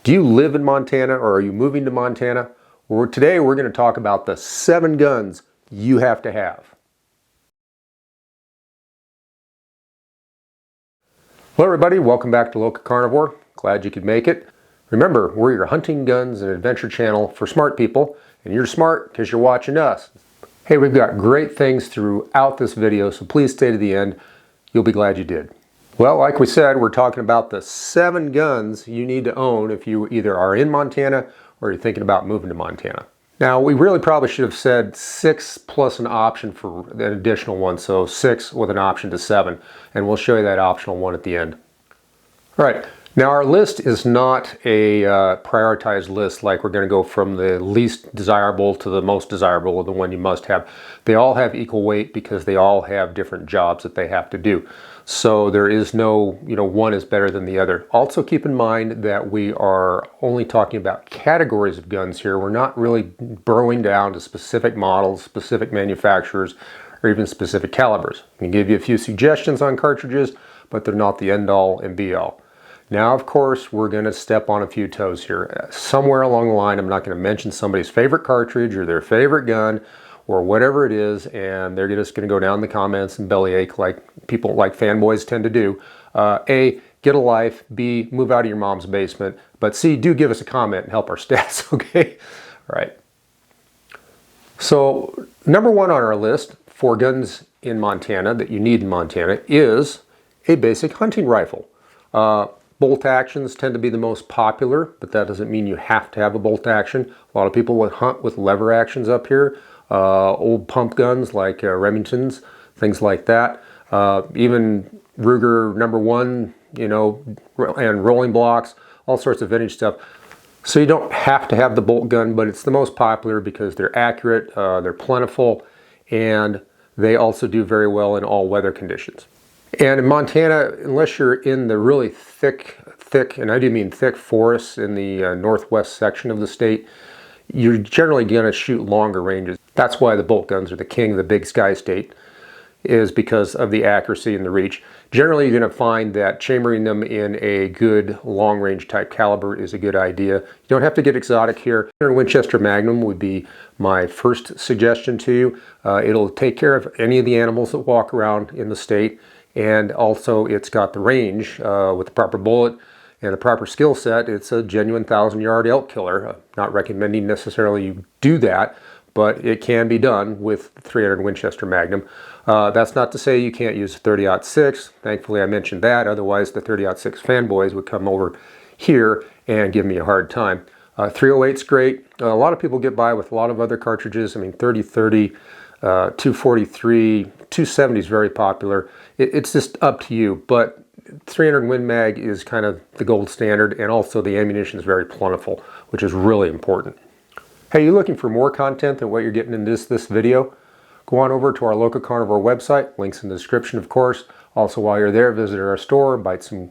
Do you live in Montana or are you moving to Montana? Well, today we're going to talk about the 7 guns you have to have. Hello everybody, welcome back to LocaCarnivore. Glad you could make it. Remember, we're your hunting, guns, and adventure channel for smart people, and you're smart because you're watching us. Hey, we've got great things throughout this video, so please stay to the end. You'll be glad you did. Well, like we said, we're talking about the 7 guns you need to own if you either are in Montana or you're thinking about moving to Montana. Now, we really probably should have said 6 plus an option for an additional one, so 6 with an option to 7, and we'll show you that optional one at the end. All right, now our list is not a prioritized list like we're going to go from the least desirable to the most desirable, or the one you must have. They all have equal weight because they all have different jobs that they have to do. So there is no, one is better than the other. Also keep in mind that we are only talking about categories of guns here. We're not really burrowing down to specific models, specific manufacturers, or even specific calibers. I can give you a few suggestions on cartridges, but they're not the end all and be all. Now, of course, we're going to step on a few toes here. Somewhere along the line, I'm not going to mention somebody's favorite cartridge or their favorite gun, or whatever it is, and they're just going to go down in the comments and bellyache like people, like fanboys tend to do. A, get a life. B, move out of your mom's basement. But C, do give us a comment and help our stats, okay? All right. So, number 1 on our list for guns in Montana that you need in Montana is a basic hunting rifle. Bolt actions tend to be the most popular, but that doesn't mean you have to have a bolt action. A lot of people will hunt with lever actions up here. Old pump guns like Remingtons, things like that. Even Ruger #1, and rolling blocks, all sorts of vintage stuff. So you don't have to have the bolt gun, but it's the most popular because they're accurate, they're plentiful, and they also do very well in all weather conditions. And in Montana, unless you're in the really thick, and I do mean thick forests in the northwest section of the state, you're generally going to shoot longer ranges. That's why the bolt guns are the king of the big sky state, is because of the accuracy and the reach. Generally, you're going to find that chambering them in a good long-range type caliber is a good idea. You don't have to get exotic here. Winchester Magnum would be my first suggestion to you. It'll take care of any of the animals that walk around in the state, and also it's got the range with the proper bullet and the proper skill set. It's a genuine 1,000-yard elk killer. Not recommending necessarily you do that, but it can be done with 300 Winchester Magnum. That's not to say you can't use 30-06. Thankfully I mentioned that, otherwise the 30-06 fanboys would come over here and give me a hard time. 308's great. A lot of people get by with a lot of other cartridges. I mean, 30-30, 243, 270 is very popular. It's just up to you, but 300 Win Mag is kind of the gold standard, and also the ammunition is very plentiful, which is really important. Hey, you looking for more content than what you're getting in this video? Go on over to our LocaCarnivore website, links in the description, of course. Also, while you're there, visit our store, buy some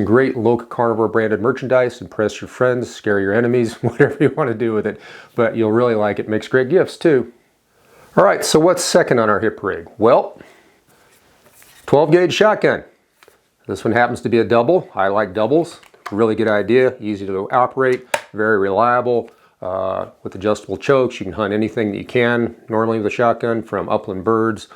great LocaCarnivore branded merchandise, impress your friends, scare your enemies, whatever you want to do with it. But you'll really like it. Makes great gifts too. All right, so what's second on our hip rig? Well, 12 gauge shotgun. This one happens to be a double. I like doubles. Really good idea, easy to operate, very reliable. With adjustable chokes, you can hunt anything that you can normally with a shotgun, from upland birds,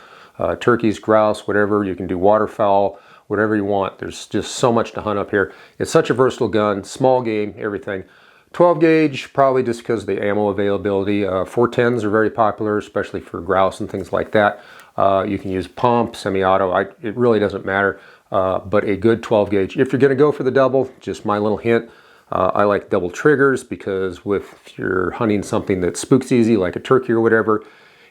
turkeys, grouse, whatever. You can do waterfowl, whatever you want. There's just so much to hunt up here. It's such a versatile gun, small game, everything. 12 gauge, probably just because of the ammo availability. 410s are very popular, especially for grouse and things like that. You can use pump, semi-auto, it really doesn't matter. But a good 12 gauge. If you're going to go for the double, just my little hint, I like double triggers, because if you're hunting something that spooks easy, like a turkey or whatever,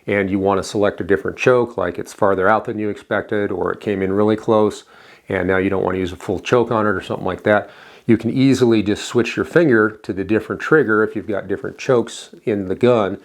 and you want to select a different choke, like it's farther out than you expected, or it came in really close, and now you don't want to use a full choke on it or something like that, you can easily just switch your finger to the different trigger if you've got different chokes in the gun,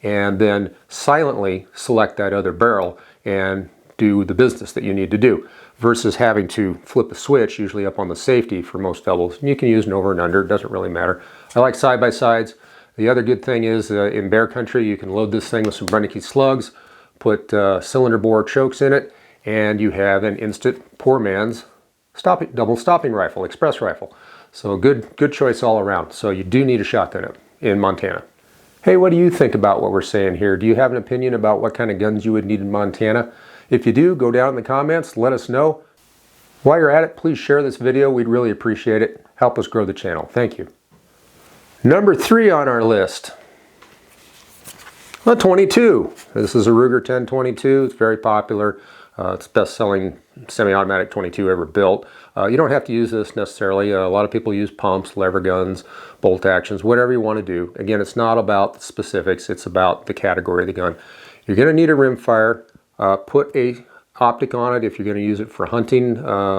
and then silently select that other barrel and do the business that you need to do, versus having to flip a switch, usually up on the safety for most doubles. You can use an over and under, it doesn't really matter. I like side-by-sides. The other good thing is in bear country, you can load this thing with some Brenneke slugs, put cylinder bore chokes in it, and you have an instant poor man's double stopping rifle, express rifle. So good choice all around. So you do need a shotgun in Montana. Hey, what do you think about what we're saying here? Do you have an opinion about what kind of guns you would need in Montana? If you do, go down in the comments, let us know. While you're at it, please share this video. We'd really appreciate it. Help us grow the channel. Thank you. Number 3 on our list, a 22. This is a Ruger 1022. It's very popular. It's the best-selling semi-automatic 22 ever built. You don't have to use this necessarily. A lot of people use pumps, lever guns, bolt actions, whatever you want to do. Again, it's not about the specifics. It's about the category of the gun. You're going to need a rimfire. Put a optic on it if you're going to use it for hunting,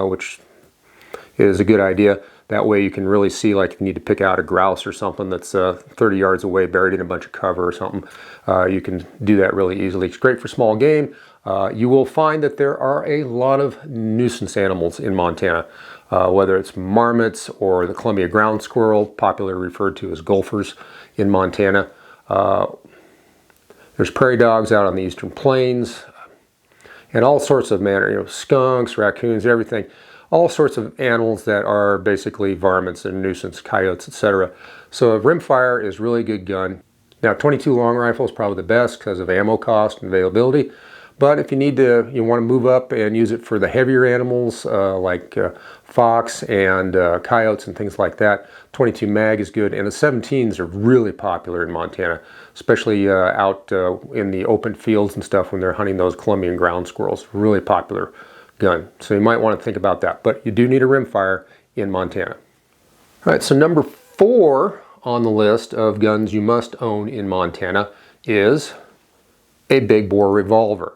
which is a good idea. That way you can really see, like if you need to pick out a grouse or something that's 30 yards away buried in a bunch of cover or something, you can do that really easily. It's great for small game. You will find that there are a lot of nuisance animals in Montana, whether it's marmots or the Columbia ground squirrel, popularly referred to as gophers in Montana. There's prairie dogs out on the eastern plains, and all sorts of skunks, raccoons, everything. All sorts of animals that are basically varmints and nuisance, coyotes, etc. So a rimfire is really a good gun. Now 22 long rifle is probably the best because of ammo cost and availability. But if you want to move up and use it for the heavier animals like fox and coyotes and things like that, 22 mag is good. And the 17s are really popular in Montana, especially out in the open fields and stuff when they're hunting those Columbian ground squirrels. Really popular gun. So you might want to think about that. But you do need a rimfire in Montana. All right, so number 4 on the list of guns you must own in Montana is a big bore revolver.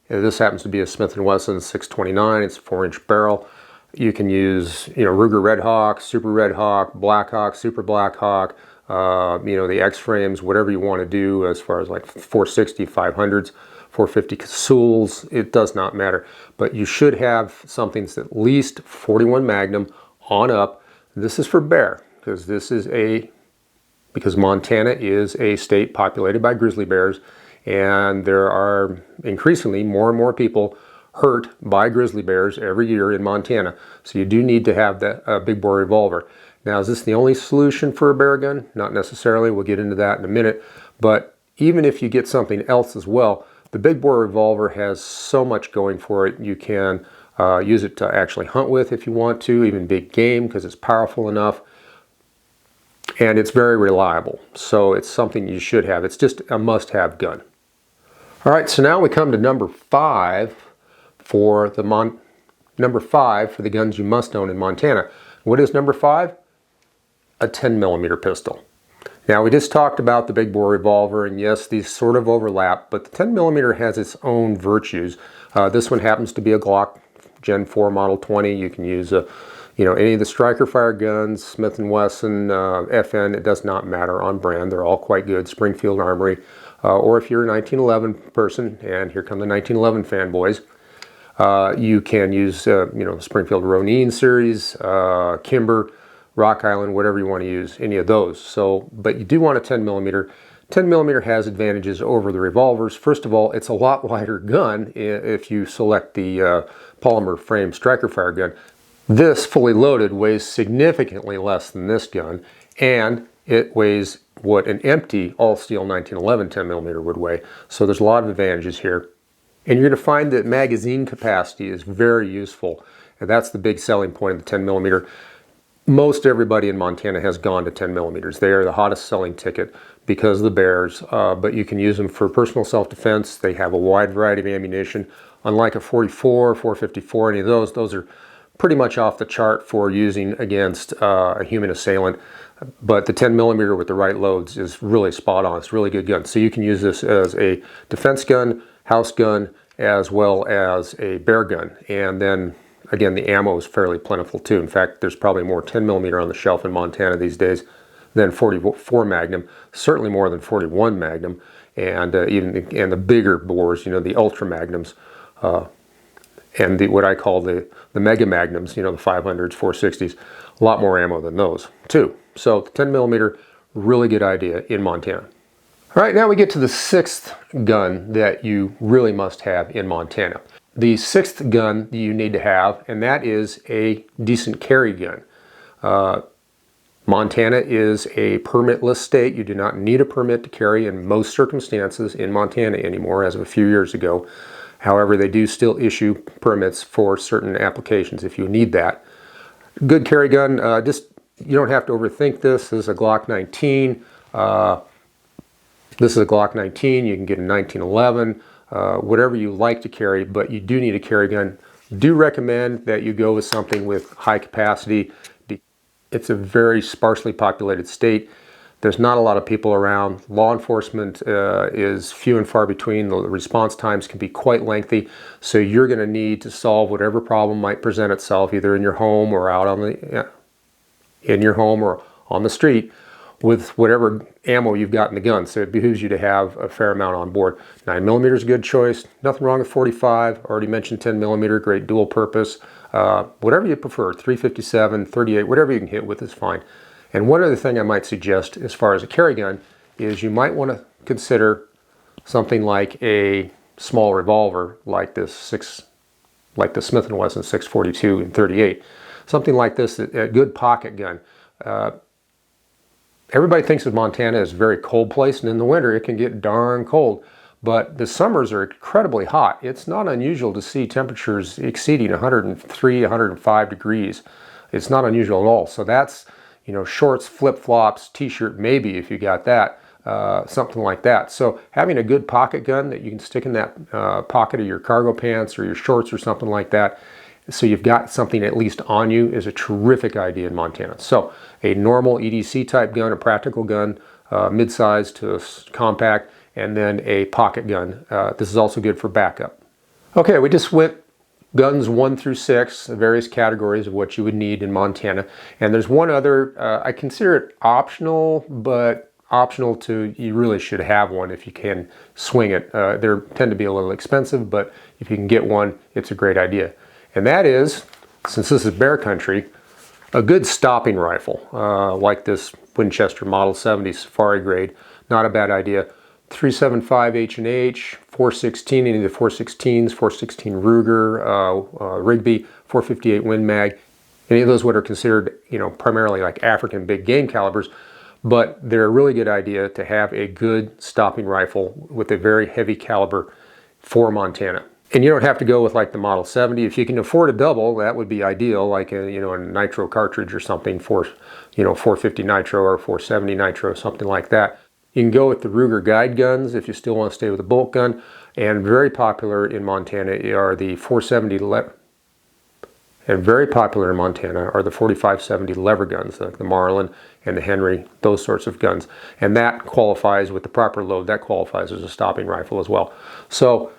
This happens to be a Smith & Wesson 629. It's a 4-inch barrel. You can use, Ruger Red Hawk, Super Red Hawk, Black Hawk, Super Black Hawk, the X-frames, whatever you want to do as far as like 460, 500s, 450 Casuls. It does not matter. But you should have something that's at least 41 Magnum on up. This is for bear, because Montana is a state populated by grizzly bears. And there are increasingly more and more people hurt by grizzly bears every year in Montana. So you do need to have that big bore revolver. Now, is this the only solution for a bear gun? Not necessarily. We'll get into that in a minute. But even if you get something else as well, the big bore revolver has so much going for it. You can use it to actually hunt with if you want to, even big game, because it's powerful enough. And it's very reliable. So it's something you should have. It's just a must-have gun. All right, so now we come to number 5 for the guns you must own in Montana. What is number 5? A 10mm pistol. Now, we just talked about the big bore revolver, and yes, these sort of overlap, but the 10mm has its own virtues. This one happens to be a Glock Gen 4 Model 20. You can use any of the striker fire guns, Smith & Wesson, FN, it does not matter on brand. They're all quite good, Springfield Armory. Or if you're a 1911 person, and here come the 1911 fanboys, you can use, Springfield Ronin series, Kimber, Rock Island, whatever you want to use, any of those. So, but you do want a 10mm. 10mm has advantages over the revolvers. First of all, it's a lot lighter gun if you select the polymer frame striker fire gun. This fully loaded weighs significantly less than this gun, and it weighs what an empty all-steel 1911 10mm would weigh. So there's a lot of advantages here. And you're going to find that magazine capacity is very useful. And that's the big selling point of the 10mm. Most everybody in Montana has gone to 10mm. They are the hottest selling ticket because of the bears. But you can use them for personal self-defense. They have a wide variety of ammunition. Unlike a 44, 454, any of those are pretty much off the chart for using against a human assailant. But the 10mm with the right loads is really spot on. It's a really good gun. So you can use this as a defense gun, house gun, as well as a bear gun. And then, again, the ammo is fairly plentiful too. In fact, there's probably more 10mm on the shelf in Montana these days than 44 Magnum, certainly more than 41 Magnum, and the bigger bores, the Ultra Magnums, and what I call the Mega Magnums, the 500s, 460s, a lot more ammo than those too. So 10mm, really good idea in Montana. All right, now we get to the 6th gun that you really must have in Montana. The 6th gun that you need to have, and that is a decent carry gun. Montana is a permitless state. You do not need a permit to carry in most circumstances in Montana anymore, as of a few years ago. However, they do still issue permits for certain applications if you need that. Good carry gun, you don't have to overthink this. This is a Glock 19. This is a Glock 19. You can get a 1911, whatever you like to carry, but you do need a carry gun. Do recommend that you go with something with high capacity. It's a very sparsely populated state. There's not a lot of people around. Law enforcement is few and far between. The response times can be quite lengthy. So you're going to need to solve whatever problem might present itself, either in your home or out on the street, with whatever ammo you've got in the gun. So it behooves you to have a fair amount on board. 9mm is a good choice. Nothing wrong with 45. Already mentioned 10mm, great dual purpose. Whatever you prefer, 357, 38, whatever you can hit with is fine. And one other thing I might suggest as far as a carry gun is you might want to consider something like a small revolver like the Smith & Wesson 642 and 38. Something like this, a good pocket gun. Everybody thinks of Montana as a very cold place, and in the winter it can get darn cold. But the summers are incredibly hot. It's not unusual to see temperatures exceeding 103, 105 degrees. It's not unusual at all. So that's, shorts, flip-flops, t-shirt, maybe if you got that, something like that. So having a good pocket gun that you can stick in that pocket of your cargo pants or your shorts or something like that, so you've got something at least on you, is a terrific idea in Montana. So a normal EDC type gun, a practical gun, mid-size to compact, and then a pocket gun. This is also good for backup. Okay, we just went guns 1 through 6, various categories of what you would need in Montana. And there's one other, I consider it optional, but optional to, you really should have one if you can swing it. They tend to be a little expensive, but if you can get one, it's a great idea. And that is, since this is bear country, a good stopping rifle, like this Winchester Model 70 Safari grade. Not a bad idea. 375 H&H, 416, any of the 416s, 416 Ruger, Rigby, 458 Win Mag, any of those what are considered, primarily like African big game calibers, but they're a really good idea to have a good stopping rifle with a very heavy caliber for Montana. And you don't have to go with like the Model 70. If you can afford a double, that would be ideal, like a nitro cartridge or something for, 450 nitro or 470 nitro, something like that. You can go with the Ruger guide guns if you still want to stay with a bolt gun. And very popular in Montana are the 4570 lever guns, like the Marlin and the Henry, those sorts of guns. And that qualifies with the proper load, that qualifies as a stopping rifle as well. So,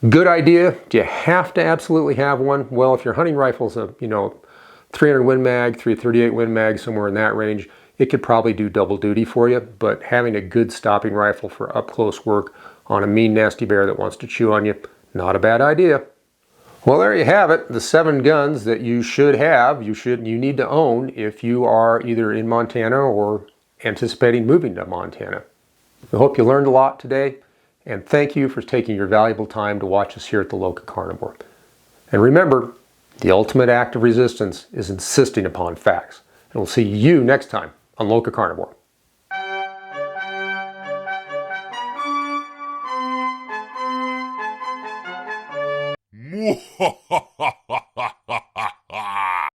good idea. Do you have to absolutely have one? Well, if your hunting rifle's a 300 Win Mag, 338 Win Mag, somewhere in that range, it could probably do double duty for you. But having a good stopping rifle for up close work on a mean, nasty bear that wants to chew on you, not a bad idea. Well, there you have it. The 7 guns that you should have, you need to own if you are either in Montana or anticipating moving to Montana. I hope you learned a lot today. And thank you for taking your valuable time to watch us here at the LocaCarnivore. And remember, the ultimate act of resistance is insisting upon facts. And we'll see you next time on LocaCarnivore.